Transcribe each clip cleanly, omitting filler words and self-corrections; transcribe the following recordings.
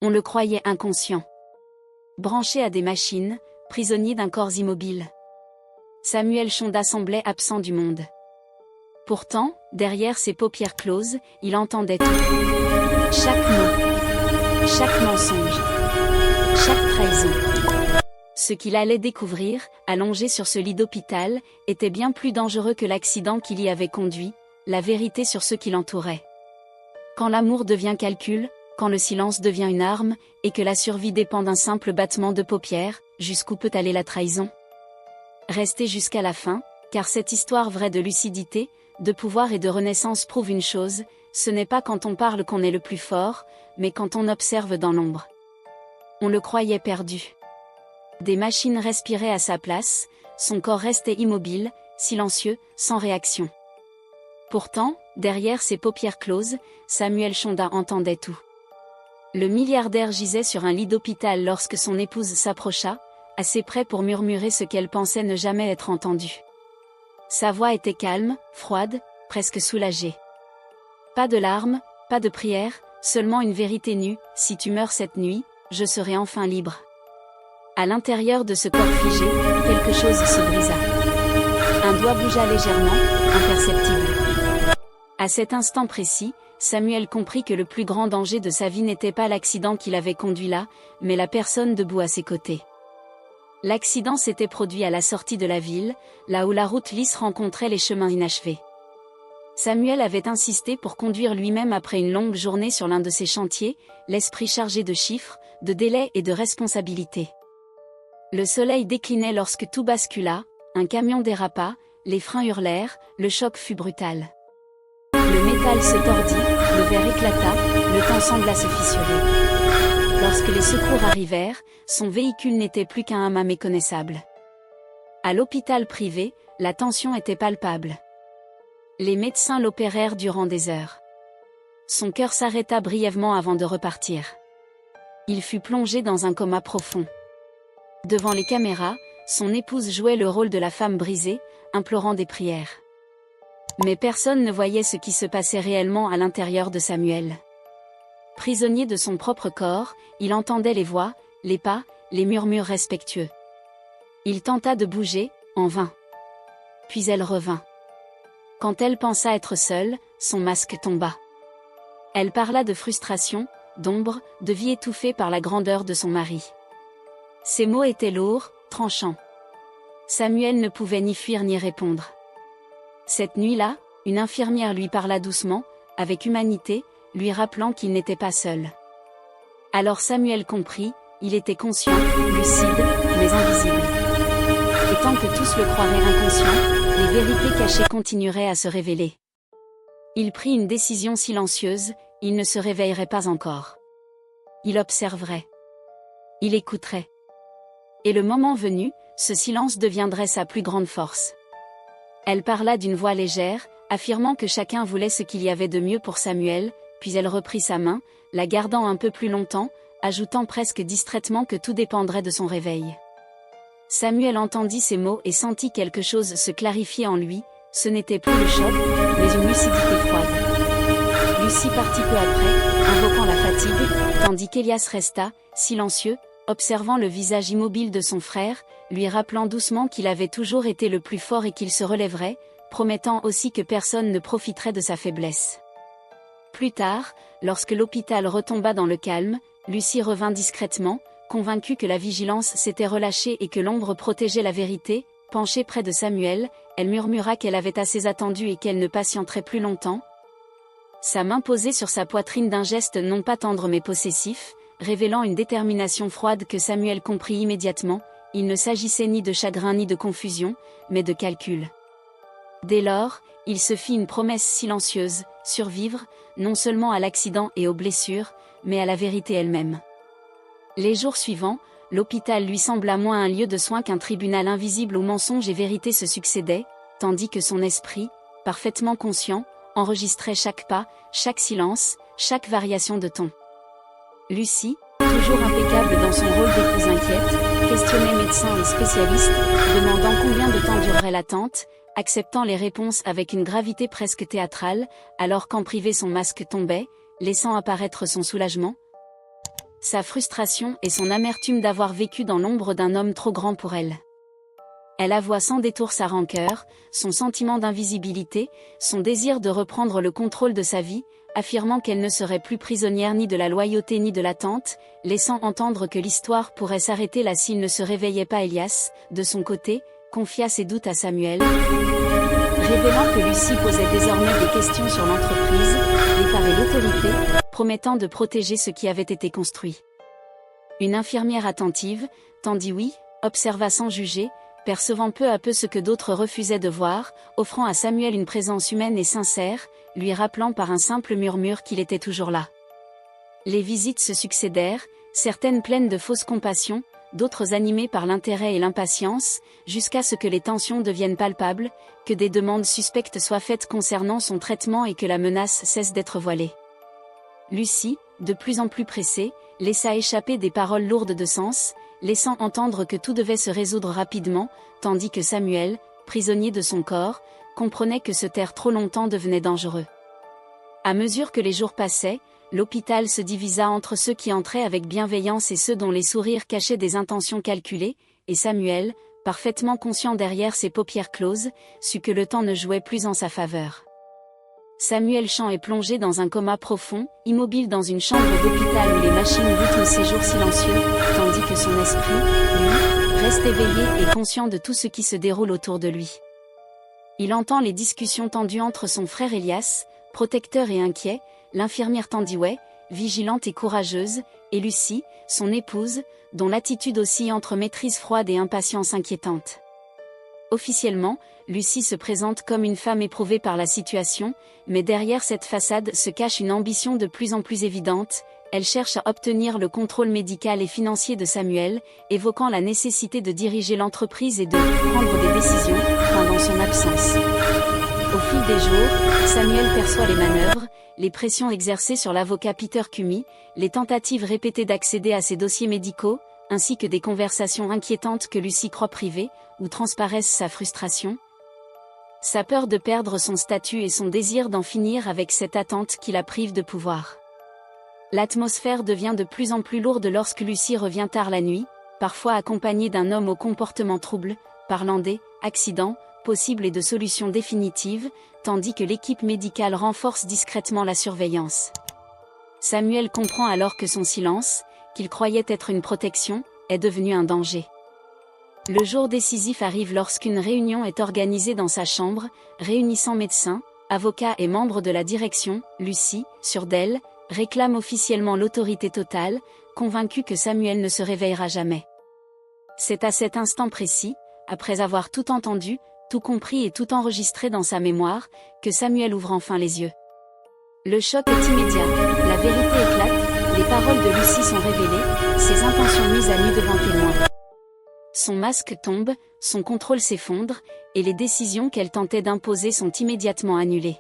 On le croyait inconscient. Branché à des machines, prisonnier d'un corps immobile. Samuel Chonda semblait absent du monde. Pourtant, derrière ses paupières closes, il entendait tout. Chaque mot, chaque mensonge, chaque trahison. Ce qu'il allait découvrir, allongé sur ce lit d'hôpital, était bien plus dangereux que l'accident qui l'y avait conduit, la vérité sur ceux qui l'entouraient. Quand l'amour devient calcul, quand le silence devient une arme, et que la survie dépend d'un simple battement de paupières, jusqu'où peut aller la trahison? Restez jusqu'à la fin, car cette histoire vraie de lucidité, de pouvoir et de renaissance prouve une chose, ce n'est pas quand on parle qu'on est le plus fort, mais quand on observe dans l'ombre. On le croyait perdu. Des machines respiraient à sa place, son corps restait immobile, silencieux, sans réaction. Pourtant, derrière ses paupières closes, Samuel Chonda entendait tout. Le milliardaire gisait sur un lit d'hôpital lorsque son épouse s'approcha, assez près pour murmurer ce qu'elle pensait ne jamais être entendue. Sa voix était calme, froide, presque soulagée. Pas de larmes, pas de prières, seulement une vérité nue: si tu meurs cette nuit, je serai enfin libre. À l'intérieur de ce corps figé, quelque chose se brisa. Un doigt bougea légèrement, imperceptible. À cet instant précis, Samuel comprit que le plus grand danger de sa vie n'était pas l'accident qui l'avait conduit là, mais la personne debout à ses côtés. L'accident s'était produit à la sortie de la ville, là où la route lisse rencontrait les chemins inachevés. Samuel avait insisté pour conduire lui-même après une longue journée sur l'un de ces chantiers, l'esprit chargé de chiffres, de délais et de responsabilités. Le soleil déclinait lorsque tout bascula, un camion dérapa, les freins hurlèrent, le choc fut brutal. Le métal se tordit, le verre éclata, le temps sembla se fissurer. Lorsque les secours arrivèrent, son véhicule n'était plus qu'un amas méconnaissable. À l'hôpital privé, la tension était palpable. Les médecins l'opérèrent durant des heures. Son cœur s'arrêta brièvement avant de repartir. Il fut plongé dans un coma profond. Devant les caméras, son épouse jouait le rôle de la femme brisée, implorant des prières. Mais personne ne voyait ce qui se passait réellement à l'intérieur de Samuel. Prisonnier de son propre corps, il entendait les voix, les pas, les murmures respectueux. Il tenta de bouger, en vain. Puis elle revint. Quand elle pensa être seule, son masque tomba. Elle parla de frustration, d'ombre, de vie étouffée par la grandeur de son mari. Ses mots étaient lourds, tranchants. Samuel ne pouvait ni fuir ni répondre. Cette nuit-là, une infirmière lui parla doucement, avec humanité, lui rappelant qu'il n'était pas seul. Alors Samuel comprit, il était conscient, lucide, mais invisible. Et tant que tous le croiraient inconscient, les vérités cachées continueraient à se révéler. Il prit une décision silencieuse, il ne se réveillerait pas encore. Il observerait. Il écouterait. Et le moment venu, ce silence deviendrait sa plus grande force. Elle parla d'une voix légère, affirmant que chacun voulait ce qu'il y avait de mieux pour Samuel, puis elle reprit sa main, la gardant un peu plus longtemps, ajoutant presque distraitement que tout dépendrait de son réveil. Samuel entendit ces mots et sentit quelque chose se clarifier en lui, ce n'était plus le choc, mais une lucidité froide. Lucie partit peu après, invoquant la fatigue, tandis qu'Elias resta, silencieux, observant le visage immobile de son frère, lui rappelant doucement qu'il avait toujours été le plus fort et qu'il se relèverait, promettant aussi que personne ne profiterait de sa faiblesse. Plus tard, lorsque l'hôpital retomba dans le calme, Lucie revint discrètement, convaincue que la vigilance s'était relâchée et que l'ombre protégeait la vérité. Penchée près de Samuel, elle murmura qu'elle avait assez attendu et qu'elle ne patienterait plus longtemps. Sa main posée sur sa poitrine d'un geste non pas tendre mais possessif, révélant une détermination froide que Samuel comprit immédiatement, il ne s'agissait ni de chagrin ni de confusion, mais de calcul. Dès lors, il se fit une promesse silencieuse, survivre, non seulement à l'accident et aux blessures, mais à la vérité elle-même. Les jours suivants, l'hôpital lui sembla moins un lieu de soins qu'un tribunal invisible où mensonges et vérité se succédaient, tandis que son esprit, parfaitement conscient, enregistrait chaque pas, chaque silence, chaque variation de ton. Lucie, toujours impeccable dans son rôle d'épouse inquiète, questionnait médecins et spécialistes, demandant combien de temps durerait l'attente, acceptant les réponses avec une gravité presque théâtrale, alors qu'en privé son masque tombait, laissant apparaître son soulagement. sa frustration et son amertume d'avoir vécu dans l'ombre d'un homme trop grand pour elle. Elle avoua sans détour sa rancœur, son sentiment d'invisibilité, son désir de reprendre le contrôle de sa vie, affirmant qu'elle ne serait plus prisonnière ni de la loyauté ni de l'attente, laissant entendre que l'histoire pourrait s'arrêter là s'il ne se réveillait pas. Elias, de son côté, confia ses doutes à Samuel, révélant que Lucy posait désormais des questions sur l'entreprise, les parts et l'autorité, promettant de protéger ce qui avait été construit. Une infirmière attentive, tendit oui, observa sans juger, percevant peu à peu ce que d'autres refusaient de voir, offrant à Samuel une présence humaine et sincère, lui rappelant par un simple murmure qu'il était toujours là. Les visites se succédèrent, certaines pleines de fausse compassion, d'autres animées par l'intérêt et l'impatience, jusqu'à ce que les tensions deviennent palpables, que des demandes suspectes soient faites concernant son traitement et que la menace cesse d'être voilée. Lucy, de plus en plus pressée, laissa échapper des paroles lourdes de sens, laissant entendre que tout devait se résoudre rapidement, tandis que Samuel, prisonnier de son corps, comprenait que se taire trop longtemps devenait dangereux. À mesure que les jours passaient, l'hôpital se divisa entre ceux qui entraient avec bienveillance et ceux dont les sourires cachaient des intentions calculées, et Samuel, parfaitement conscient derrière ses paupières closes, sut que le temps ne jouait plus en sa faveur. Samuel Champ est plongé dans un coma profond, immobile dans une chambre d'hôpital où les machines rythment ses jours silencieux, tandis que son esprit, lui, reste éveillé et conscient de tout ce qui se déroule autour de lui. Il entend les discussions tendues entre son frère Elias, protecteur et inquiet, l'infirmière Tandiway, vigilante et courageuse, et Lucy, son épouse, dont l'attitude oscille entre maîtrise froide et impatience inquiétante. Officiellement, Lucy se présente comme une femme éprouvée par la situation, mais derrière cette façade se cache une ambition de plus en plus évidente. Elle cherche à obtenir le contrôle médical et financier de Samuel, évoquant la nécessité de diriger l'entreprise et de prendre des décisions pendant son absence. Au fil des jours, Samuel perçoit les manœuvres, les pressions exercées sur l'avocat Peter Cummy, les tentatives répétées d'accéder à ses dossiers médicaux, ainsi que des conversations inquiétantes que Lucy croit privées, où transparaissent sa frustration, sa peur de perdre son statut et son désir d'en finir avec cette attente qui la prive de pouvoir. L'atmosphère devient de plus en plus lourde lorsque Lucy revient tard la nuit, parfois accompagnée d'un homme au comportement trouble, parlant des accidents possibles et de solutions définitives, tandis que l'équipe médicale renforce discrètement la surveillance. Samuel comprend alors que son silence, qu'il croyait être une protection, est devenu un danger. Le jour décisif arrive lorsqu'une réunion est organisée dans sa chambre, réunissant médecins, avocats et membres de la direction. Lucy, sûre d'elle, réclame officiellement l'autorité totale, convaincue que Samuel ne se réveillera jamais. C'est à cet instant précis, après avoir tout entendu, tout compris et tout enregistré dans sa mémoire, que Samuel ouvre enfin les yeux. Le choc est immédiat, la vérité éclate, les paroles de Lucy sont révélées, ses intentions mises à nu devant témoins. Son masque tombe, son contrôle s'effondre, et les décisions qu'elle tentait d'imposer sont immédiatement annulées.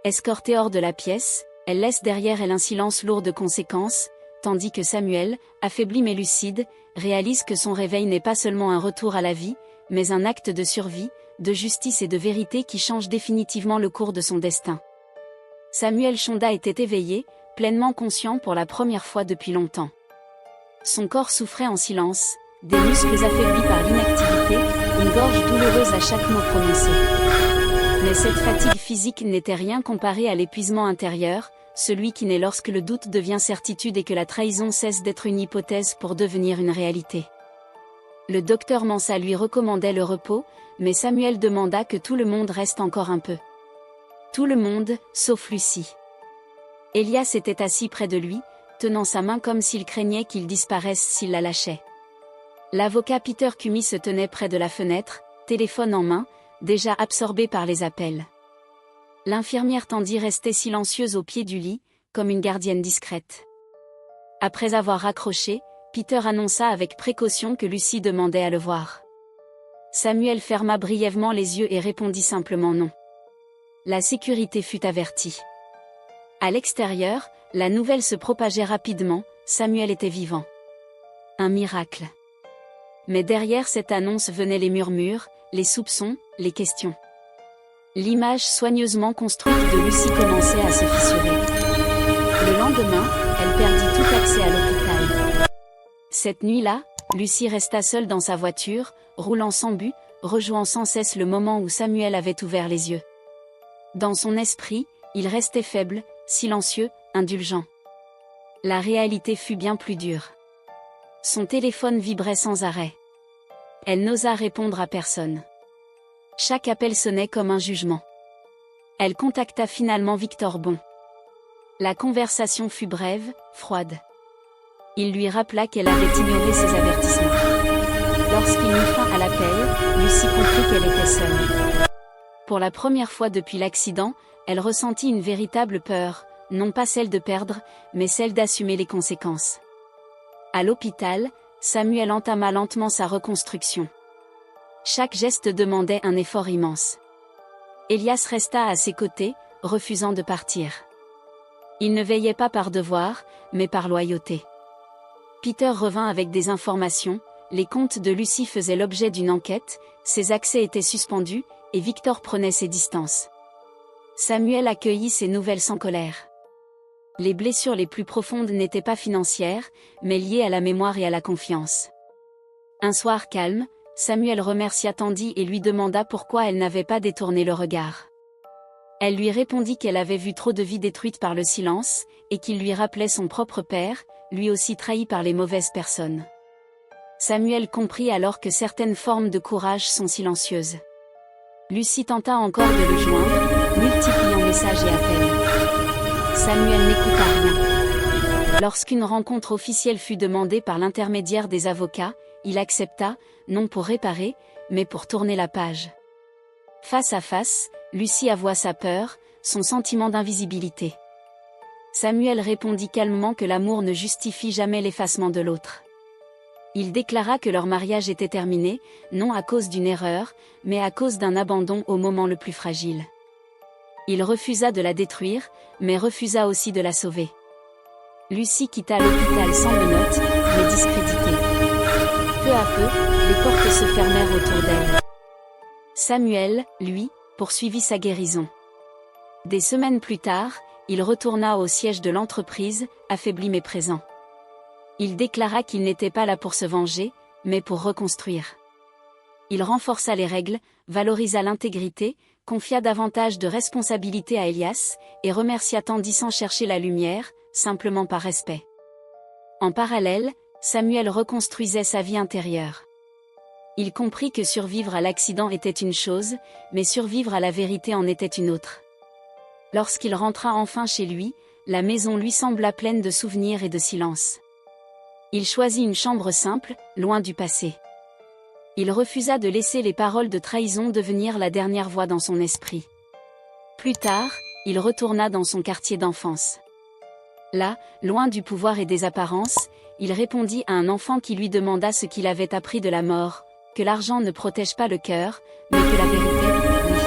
Escortée hors de la pièce, elle laisse derrière elle un silence lourd de conséquences, tandis que Samuel, affaibli mais lucide, réalise que son réveil n'est pas seulement un retour à la vie, mais un acte de survie, de justice et de vérité qui change définitivement le cours de son destin. Samuel Chonda était éveillé, pleinement conscient pour la première fois depuis longtemps. Son corps souffrait en silence, des muscles affaiblis par l'inactivité, une gorge douloureuse à chaque mot prononcé. Mais cette fatigue physique n'était rien comparée à l'épuisement intérieur, celui qui naît lorsque le doute devient certitude et que la trahison cesse d'être une hypothèse pour devenir une réalité. Le docteur Mansa lui recommandait le repos, mais Samuel demanda que tout le monde reste encore un peu. Tout le monde, sauf Lucy. Elias était assis près de lui, tenant sa main comme s'il craignait qu'il disparaisse s'il la lâchait. L'avocat Peter Cummy se tenait près de la fenêtre, téléphone en main, déjà absorbé par les appels. L'infirmière Tandy restait silencieuse au pied du lit, comme une gardienne discrète. Après avoir raccroché, Peter annonça avec précaution que Lucy demandait à le voir. Samuel ferma brièvement les yeux et répondit simplement non. La sécurité fut avertie. À l'extérieur, la nouvelle se propageait rapidement, Samuel était vivant. Un miracle. Mais derrière cette annonce venaient les murmures, les soupçons, les questions. L'image soigneusement construite de Lucy commençait à se fissurer. Le lendemain, elle perdit toute accès à l'hôpital. Cette nuit-là, Lucie resta seule dans sa voiture, roulant sans but, rejouant sans cesse le moment où Samuel avait ouvert les yeux. Dans son esprit, il restait faible, silencieux, indulgent. La réalité fut bien plus dure. Son téléphone vibrait sans arrêt. Elle n'osa répondre à personne. Chaque appel sonnait comme un jugement. Elle contacta finalement Victor Bon. La conversation fut brève, froide. Il lui rappela qu'elle avait ignoré ses avertissements. Lorsqu'il mit fin à l'appel, Lucie comprit qu'elle était seule. Pour la première fois depuis l'accident, elle ressentit une véritable peur, non pas celle de perdre, mais celle d'assumer les conséquences. À l'hôpital, Samuel entama lentement sa reconstruction. Chaque geste demandait un effort immense. Elias resta à ses côtés, refusant de partir. Il ne veillait pas par devoir, mais par loyauté. Peter revint avec des informations, les comptes de Lucie faisaient l'objet d'une enquête, ses accès étaient suspendus, et Victor prenait ses distances. Samuel accueillit ces nouvelles sans colère. Les blessures les plus profondes n'étaient pas financières, mais liées à la mémoire et à la confiance. Un soir calme, Samuel remercia Tandy et lui demanda pourquoi elle n'avait pas détourné le regard. Elle lui répondit qu'elle avait vu trop de vies détruites par le silence, et qu'il lui rappelait son propre père, lui aussi trahi par les mauvaises personnes. Samuel comprit alors que certaines formes de courage sont silencieuses. Lucie tenta encore de le joindre, multipliant messages et appels. Samuel n'écouta rien. Lorsqu'une rencontre officielle fut demandée par l'intermédiaire des avocats, il accepta, non pour réparer, mais pour tourner la page. Face à face, Lucie avoua sa peur, son sentiment d'invisibilité. Samuel répondit calmement que l'amour ne justifie jamais l'effacement de l'autre. Il déclara que leur mariage était terminé, non à cause d'une erreur, mais à cause d'un abandon au moment le plus fragile. Il refusa de la détruire, mais refusa aussi de la sauver. Lucie quitta l'hôpital sans menottes, mais discréditée. Peu à peu, les portes se fermèrent autour d'elle. Samuel, lui, poursuivit sa guérison. Des semaines plus tard, il retourna au siège de l'entreprise, affaibli mais présent. Il déclara qu'il n'était pas là pour se venger, mais pour reconstruire. Il renforça les règles, valorisa l'intégrité, confia davantage de responsabilités à Elias, et remercia Tandy sans chercher la lumière, simplement par respect. En parallèle, Samuel reconstruisait sa vie intérieure. Il comprit que survivre à l'accident était une chose, mais survivre à la vérité en était une autre. Lorsqu'il rentra enfin chez lui, la maison lui sembla pleine de souvenirs et de silence. Il choisit une chambre simple, loin du passé. Il refusa de laisser les paroles de trahison devenir la dernière voix dans son esprit. Plus tard, il retourna dans son quartier d'enfance. Là, loin du pouvoir et des apparences, il répondit à un enfant qui lui demanda ce qu'il avait appris de la mort, que l'argent ne protège pas le cœur, mais que la vérité, oui.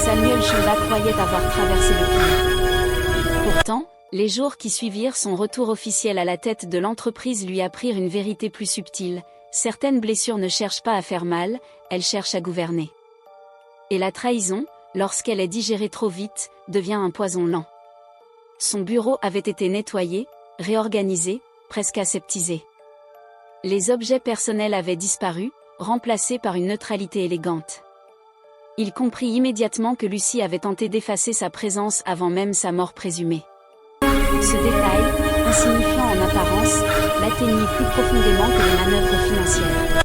Samuel Chonda croyait avoir traversé le pire. Pourtant, les jours qui suivirent son retour officiel à la tête de l'entreprise lui apprirent une vérité plus subtile. Certaines blessures ne cherchent pas à faire mal, elles cherchent à gouverner. Et la trahison, lorsqu'elle est digérée trop vite, devient un poison lent. Son bureau avait été nettoyé, réorganisé, presque aseptisé. Les objets personnels avaient disparu, remplacés par une neutralité élégante. Il comprit immédiatement que Lucie avait tenté d'effacer sa présence avant même sa mort présumée. Ce détail, insignifiant en apparence, l'atteignit plus profondément que les manœuvres financières.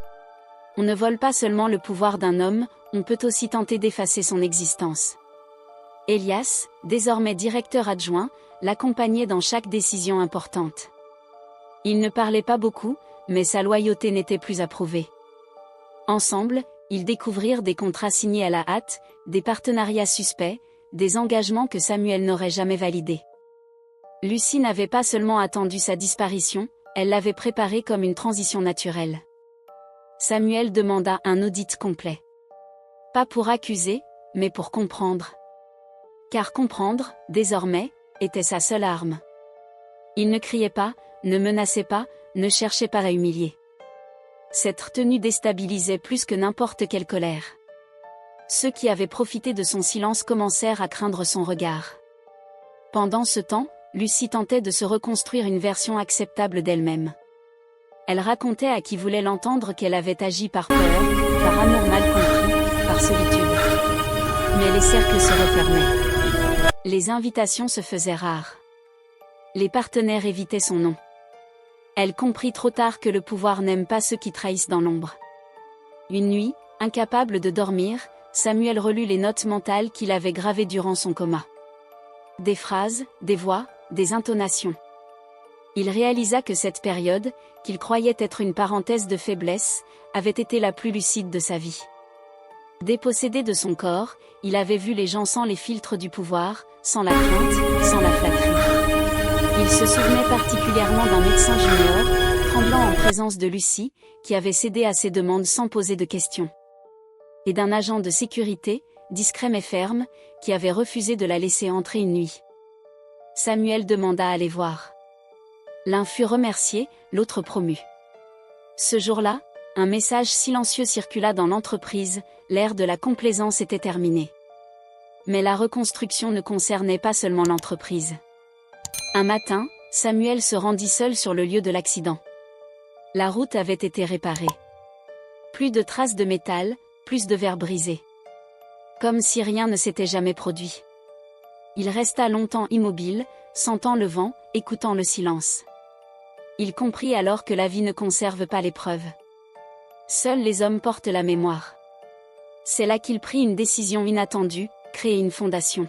On ne vole pas seulement le pouvoir d'un homme, on peut aussi tenter d'effacer son existence. Elias, désormais directeur adjoint, l'accompagnait dans chaque décision importante. Il ne parlait pas beaucoup, mais sa loyauté n'était plus approuvée. Ensemble, ils découvrirent des contrats signés à la hâte, des partenariats suspects, des engagements que Samuel n'aurait jamais validés. Lucie n'avait pas seulement attendu sa disparition, elle l'avait préparée comme une transition naturelle. Samuel demanda un audit complet. Pas pour accuser, mais pour comprendre. Car comprendre, désormais, était sa seule arme. Il ne criait pas, ne menaçait pas, ne cherchait pas à humilier. Cette retenue déstabilisait plus que n'importe quelle colère. Ceux qui avaient profité de son silence commencèrent à craindre son regard. Pendant ce temps, Lucie tentait de se reconstruire une version acceptable d'elle-même. Elle racontait à qui voulait l'entendre qu'elle avait agi par peur, par amour mal compris, par solitude. Mais les cercles se refermaient. Les invitations se faisaient rares. Les partenaires évitaient son nom. Elle comprit trop tard que le pouvoir n'aime pas ceux qui trahissent dans l'ombre. Une nuit, incapable de dormir, Samuel relut les notes mentales qu'il avait gravées durant son coma. Des phrases, des voix, des intonations. Il réalisa que cette période, qu'il croyait être une parenthèse de faiblesse, avait été la plus lucide de sa vie. Dépossédé de son corps, il avait vu les gens sans les filtres du pouvoir, sans la crainte, sans la flatterie. Il se souvenait particulièrement d'un médecin junior, tremblant en présence de Lucie, qui avait cédé à ses demandes sans poser de questions. Et d'un agent de sécurité, discret mais ferme, qui avait refusé de la laisser entrer une nuit. Samuel demanda à les voir. L'un fut remercié, l'autre promu. Ce jour-là, un message silencieux circula dans l'entreprise, l'ère de la complaisance était terminée. Mais la reconstruction ne concernait pas seulement l'entreprise. Un matin, Samuel se rendit seul sur le lieu de l'accident. La route avait été réparée. Plus de traces de métal, plus de verres brisés. Comme si rien ne s'était jamais produit. Il resta longtemps immobile, sentant le vent, écoutant le silence. Il comprit alors que la vie ne conserve pas les preuves. Seuls les hommes portent la mémoire. C'est là qu'il prit une décision inattendue, créer une fondation.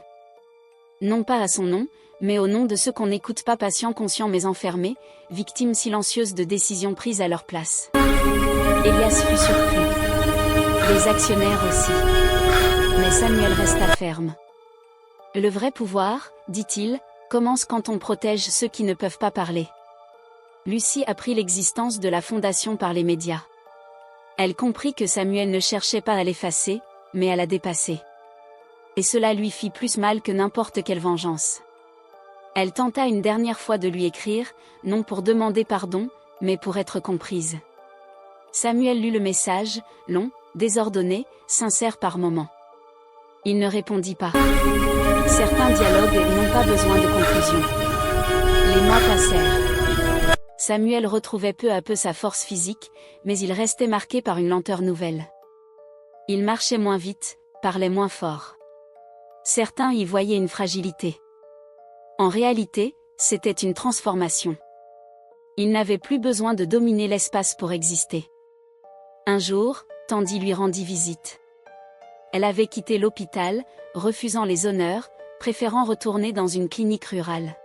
Non pas à son nom, mais au nom de ceux qu'on n'écoute pas, patients, conscients mais enfermés, victimes silencieuses de décisions prises à leur place. Elias fut surpris. Les actionnaires aussi. Mais Samuel resta ferme. Le vrai pouvoir, dit-il, commence quand on protège ceux qui ne peuvent pas parler. Lucie apprit l'existence de la fondation par les médias. Elle comprit que Samuel ne cherchait pas à l'effacer, mais à la dépasser. Et cela lui fit plus mal que n'importe quelle vengeance. Elle tenta une dernière fois de lui écrire, non pour demander pardon, mais pour être comprise. Samuel lut le message, long, désordonné, sincère par moments. Il ne répondit pas. Certains dialogues n'ont pas besoin de conclusion. Les mois passèrent. Samuel retrouvait peu à peu sa force physique, mais il restait marqué par une lenteur nouvelle. Il marchait moins vite, parlait moins fort. Certains y voyaient une fragilité. En réalité, c'était une transformation. Il n'avait plus besoin de dominer l'espace pour exister. Un jour, Tandy lui rendit visite. Elle avait quitté l'hôpital, refusant les honneurs, préférant retourner dans une clinique rurale.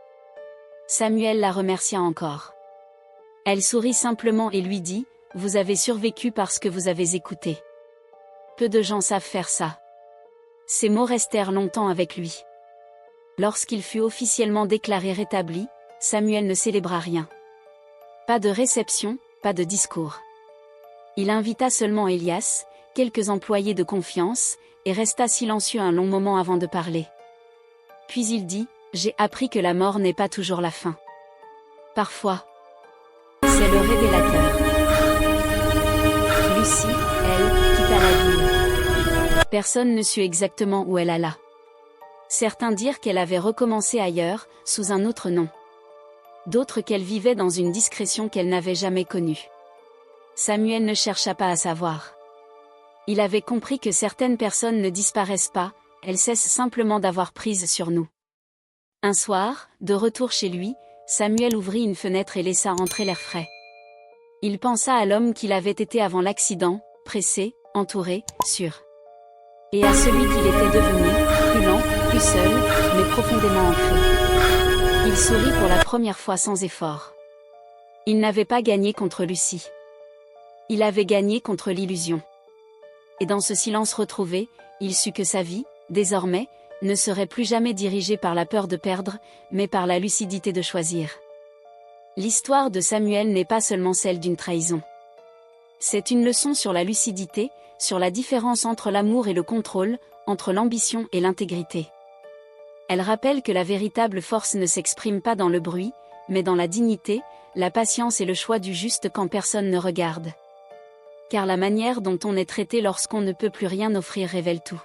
Samuel la remercia encore. Elle sourit simplement et lui dit, « Vous avez survécu parce que vous avez écouté. » Peu de gens savent faire ça. Ces mots restèrent longtemps avec lui. Lorsqu'il fut officiellement déclaré rétabli, Samuel ne célébra rien. Pas de réception, pas de discours. Il invita seulement Elias, quelques employés de confiance, et resta silencieux un long moment avant de parler. Puis il dit, « J'ai appris que la mort n'est pas toujours la fin. Parfois, c'est le révélateur. » Lucie, elle, quitta la ville. Personne ne sut exactement où elle alla. Certains dirent qu'elle avait recommencé ailleurs, sous un autre nom. D'autres qu'elle vivait dans une discrétion qu'elle n'avait jamais connue. Samuel ne chercha pas à savoir. Il avait compris que certaines personnes ne disparaissent pas, elles cessent simplement d'avoir prise sur nous. Un soir, de retour chez lui, Samuel ouvrit une fenêtre et laissa entrer l'air frais. Il pensa à l'homme qu'il avait été avant l'accident, pressé, entouré, sûr. Et à celui qu'il était devenu, plus lent, plus seul, mais profondément ancré. Il sourit pour la première fois sans effort. Il n'avait pas gagné contre Lucie. Il avait gagné contre l'illusion. Et dans ce silence retrouvé, il sut que sa vie, désormais, ne serait plus jamais dirigée par la peur de perdre, mais par la lucidité de choisir. L'histoire de Samuel n'est pas seulement celle d'une trahison. C'est une leçon sur la lucidité, sur la différence entre l'amour et le contrôle, entre l'ambition et l'intégrité. Elle rappelle que la véritable force ne s'exprime pas dans le bruit, mais dans la dignité, la patience et le choix du juste quand personne ne regarde. Car la manière dont on est traité lorsqu'on ne peut plus rien offrir révèle tout.